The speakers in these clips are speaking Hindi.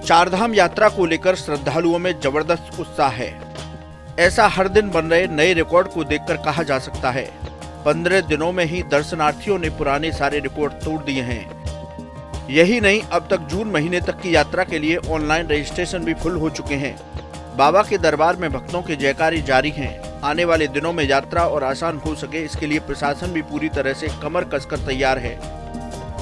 चारधाम यात्रा को लेकर श्रद्धालुओं में जबरदस्त उत्साह है। ऐसा हर दिन बन रहे नए रिकॉर्ड को देखकर कहा जा सकता है 15 दिनों में ही दर्शनार्थियों ने पुराने सारे रिकॉर्ड तोड़ दिए हैं। यही नहीं, अब तक जून महीने तक की यात्रा के लिए ऑनलाइन रजिस्ट्रेशन भी फुल हो चुके हैं। बाबा के दरबार में भक्तों के जयकारी जारी हैं। आने वाले दिनों में यात्रा और आसान हो सके, इसके लिए प्रशासन भी पूरी तरह से कमर कसकर तैयार है।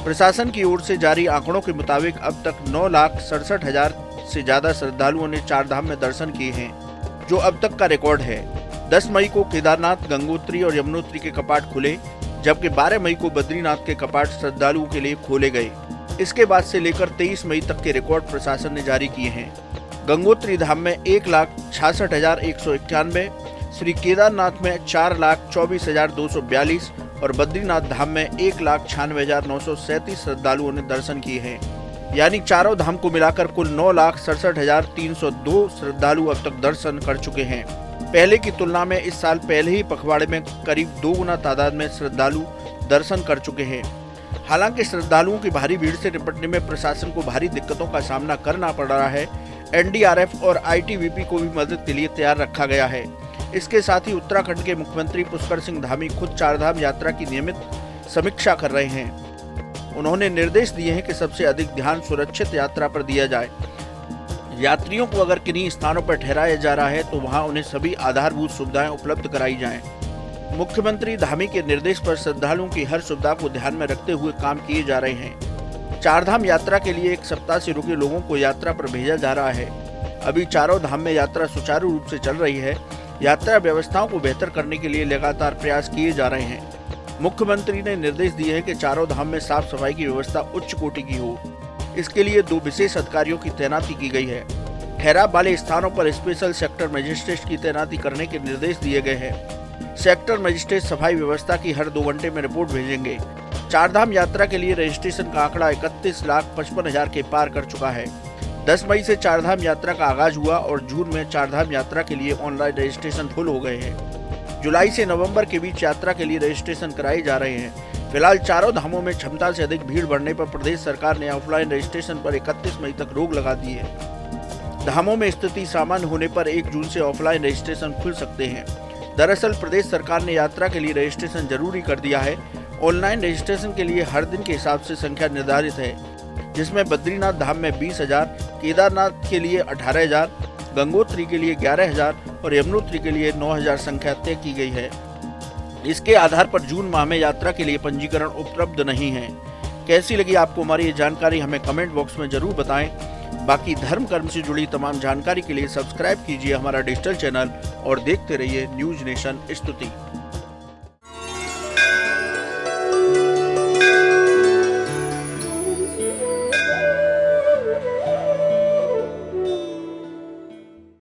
प्रशासन की ओर से जारी आंकड़ों के मुताबिक अब तक 9,67,000 से ज्यादा श्रद्धालुओं ने चारधाम में दर्शन किए हैं, जो अब तक का रिकॉर्ड है। 10 मई को केदारनाथ, गंगोत्री और यमुनोत्री के कपाट खुले, जबकि 12 मई को बद्रीनाथ के कपाट श्रद्धालुओं के लिए खोले गए। इसके बाद से लेकर 23 मई तक के रिकॉर्ड प्रशासन ने जारी किए हैं। गंगोत्री धाम में 1,66,191, श्री केदारनाथ में 4,24,242 और बद्रीनाथ धाम में 1,96,937 श्रद्धालुओं ने दर्शन किए हैं। यानी चारों धाम को मिलाकर कुल 9,67,302 श्रद्धालु अब तक दर्शन कर चुके हैं। पहले की तुलना में इस साल पहले ही पखवाड़े में करीब 2 गुना तादाद में श्रद्धालु दर्शन कर चुके हैं। हालांकि श्रद्धालुओं की भारी भीड़ से निपटने में प्रशासन को भारी दिक्कतों का सामना करना पड़ रहा है। एनडीआरएफ और आईटीबीपी को भी मदद के लिए तैयार रखा गया है। इसके साथ ही उत्तराखंड के मुख्यमंत्री पुष्कर सिंह धामी खुद चारधाम यात्रा की नियमित समीक्षा कर रहे हैं। उन्होंने निर्देश दिए हैं कि सबसे अधिक ध्यान सुरक्षित यात्रा पर दिया जाए। यात्रियों को अगर किन्हीं स्थानों पर ठहराया जा रहा है तो वहां उन्हें सभी आधारभूत सुविधाएं उपलब्ध कराई जाएं। मुख्यमंत्री धामी के निर्देश पर श्रद्धालुओं की हर सुविधा को ध्यान में रखते हुए काम किए जा रहे हैं। चारधाम यात्रा के लिए 1 सप्ताह से रुके लोगों को यात्रा पर भेजा जा रहा है। अभी चारों धाम में यात्रा सुचारू रूप से चल रही है। यात्रा व्यवस्थाओं को बेहतर करने के लिए लगातार प्रयास किए जा रहे हैं। मुख्यमंत्री ने निर्देश दिए हैं कि चारों धाम में साफ सफाई की व्यवस्था उच्च कोटि की हो। इसके लिए 2 विशेष अधिकारियों की तैनाती की गई है। ठहराव वाले स्थानों पर स्पेशल सेक्टर मजिस्ट्रेट की तैनाती करने के निर्देश दिए गए हैं। सेक्टर मजिस्ट्रेट सफाई व्यवस्था की हर 2 घंटे में रिपोर्ट भेजेंगे। चारधाम यात्रा के लिए रजिस्ट्रेशन का आंकड़ा 31,55,000 के पार कर चुका है। 10 मई से चारधाम यात्रा का आगाज हुआ और जून में चारधाम यात्रा के लिए ऑनलाइन रजिस्ट्रेशन फुल हो गए हैं। जुलाई से नवंबर के बीच यात्रा के लिए रजिस्ट्रेशन कराए जा रहे हैं। फिलहाल चारों धामों में क्षमता से अधिक भीड़ बढ़ने पर प्रदेश सरकार ने ऑफलाइन रजिस्ट्रेशन पर 31 मई तक रोक लगा दी है। धामों में स्थिति सामान्य होने पर 1 जून से ऑफलाइन रजिस्ट्रेशन खुल सकते हैं। दरअसल प्रदेश सरकार ने यात्रा के लिए रजिस्ट्रेशन जरूरी कर दिया है। ऑनलाइन रजिस्ट्रेशन के लिए हर दिन के हिसाब से संख्या निर्धारित है, जिसमें बद्रीनाथ धाम में 20,000, केदारनाथ के लिए 18,000, गंगोत्री के लिए 11,000 और यमुनोत्री के लिए 9,000 संख्या तय की गई है। इसके आधार पर जून माह में यात्रा के लिए पंजीकरण उपलब्ध नहीं है। कैसी लगी आपको हमारी ये जानकारी, हमें कमेंट बॉक्स में जरूर बताएं। बाकी धर्म कर्म से जुड़ी तमाम जानकारी के लिए सब्सक्राइब कीजिए हमारा डिजिटल चैनल और देखते रहिए न्यूज नेशन स्तुति।